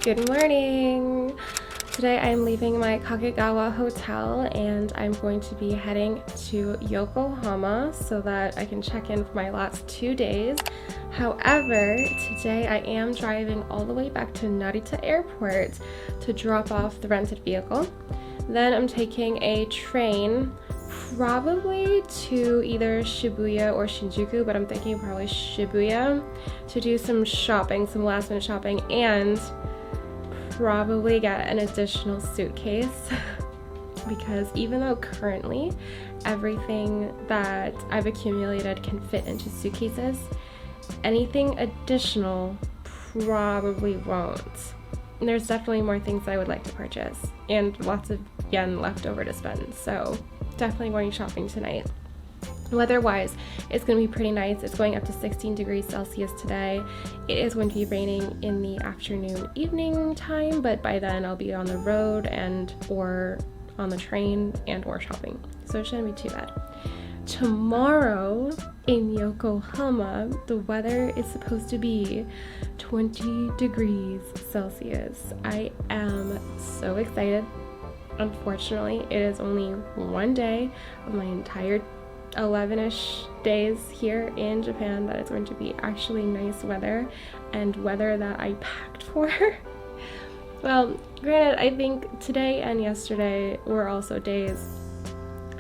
Good morning! Today I'm leaving my Kakegawa hotel and I'm going to be heading to Yokohama so that I can check in for my last 2 days. However, today I am driving all the way back to Narita Airport to drop off the rented vehicle. Then I'm taking a train probably to either Shibuya or Shinjuku, but I'm thinking probably Shibuya to do some shopping, some last minute shopping, and probably get an additional suitcase because even though currently everything that I've accumulated can fit into suitcases, anything additional probably won't. And there's definitely more things I would like to purchase and lots of yen left over to spend, so definitely going shopping tonight. Weather-wise, it's going to be pretty nice. It's going up to 16 degrees Celsius today. It is going to be raining in the afternoon, evening time, but by then I'll be on the road and or on the train and or shopping, so it shouldn't be too bad. Tomorrow in Yokohama, the weather is supposed to be 20 degrees Celsius. I am so excited. Unfortunately, it is only one day of my entire 11-ish days here in Japan that it's going to be actually nice weather and weather that I packed for. Well, granted, I think today and yesterday were also days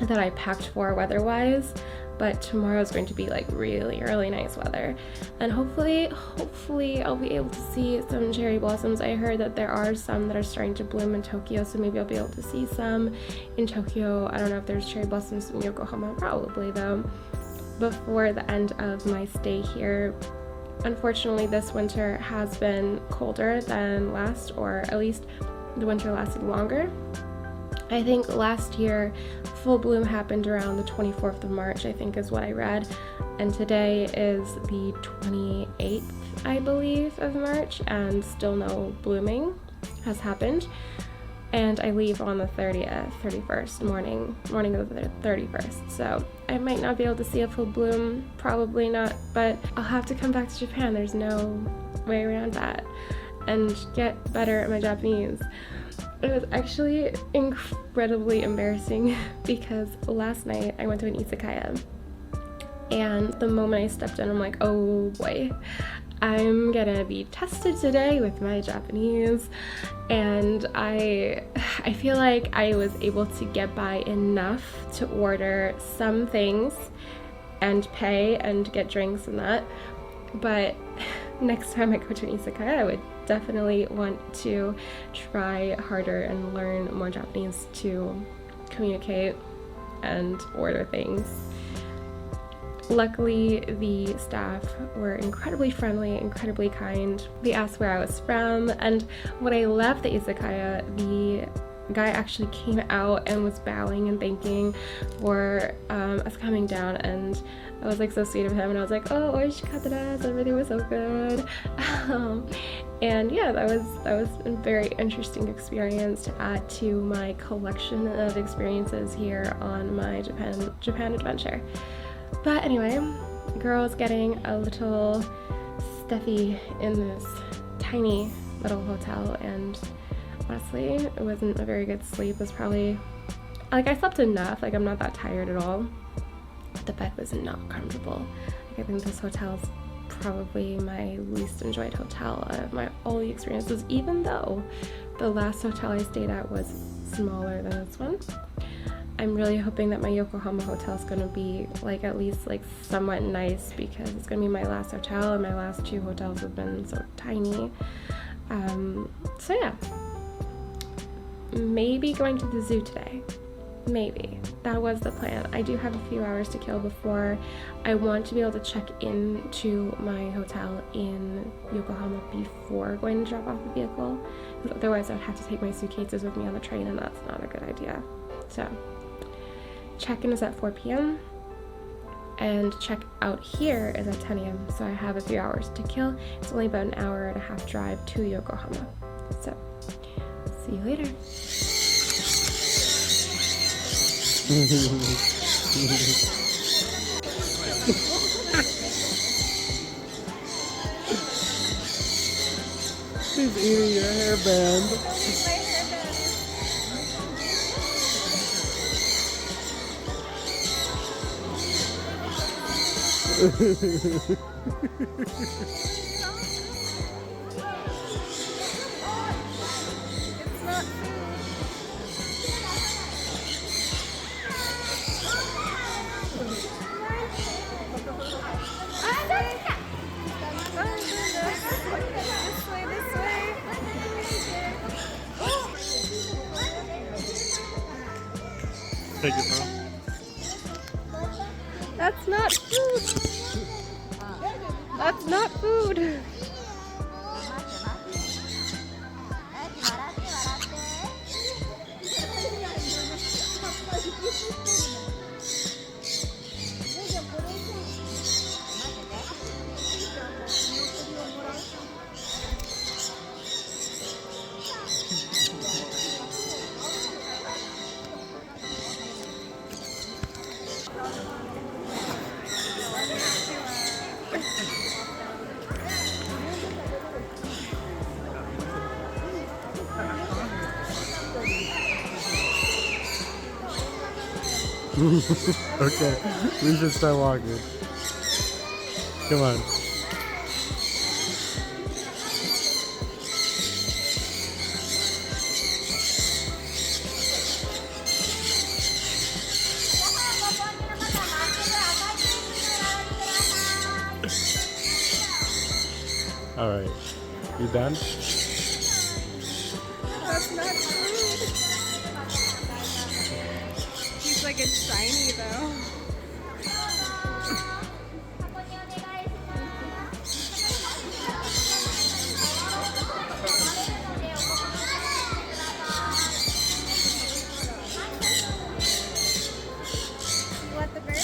that I packed for weather-wise, but tomorrow's going to be like really nice weather, and hopefully I'll be able to see some cherry blossoms. I heard that there are some that are starting to bloom in Tokyo, so maybe I'll be able to see some in Tokyo. I don't know if there's cherry blossoms in Yokohama, probably though, before the end of my stay here. Unfortunately, this winter has been colder than last, or at least the winter lasted longer. I think last year full bloom happened around the 24th of March, I think is what I read, and today is the 28th, I believe, of March, and still no blooming has happened. And I leave on the 31st morning of the 31st, so I might not be able to see a full bloom, probably not, but I'll have to come back to Japan. There's no way around that, and get better at my Japanese. It was actually incredibly embarrassing because last night I went to an izakaya, and the moment I stepped in, I'm like, oh boy, I'm gonna be tested today with my Japanese. And I feel like I was able to get by enough to order some things and pay and get drinks and that, but next time I go to an izakaya, I would definitely want to try harder and learn more Japanese to communicate and order things. Luckily, the staff were incredibly friendly, incredibly kind. They asked where I was from, and when I left the izakaya, the guy actually came out and was bowing and thanking for us coming down, and I was like so sweet of him, and I was like, oh, oishikatta desu, everything was so good. And yeah, that was a very interesting experience to add to my collection of experiences here on my Japan adventure. But anyway, girl's getting a little stuffy in this tiny little hotel, and honestly, it wasn't a very good sleep. It was probably, like, I slept enough, like I'm not that tired at all. The bed was not comfortable. Like, I think this hotel's probably my least enjoyed hotel out of all the experiences, even though the last hotel I stayed at was smaller than this one. I'm really hoping that my Yokohama hotel is going to be like at least like somewhat nice, because it's going to be my last hotel, and my last 2 hotels have been so tiny. So yeah, maybe going to the zoo today. Maybe. That was the plan. I do have a few hours to kill before I want to be able to check into my hotel in Yokohama before going to drop off the vehicle, because otherwise I would have to take my suitcases with me on the train, and that's not a good idea. So check-in is at 4 p.m. and check out here is at 10 a.m. so I have a few hours to kill. It's only about an hour and a half drive to Yokohama. So see you later. Susie. eating your hairband. Take it, bro. That's not food. That's not food. Okay, we should start walking. Come on. All right, you done? That's not food. He's like it's shiny though. What the bird?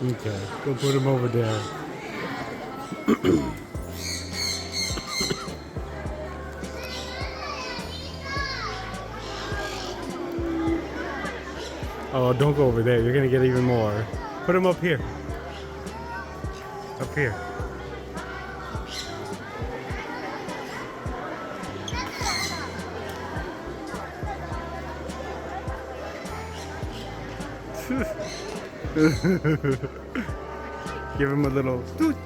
Okay, go put him over there. Oh, don't go over there. You're gonna get even more. Put him up here. Up here. Give him a little toot.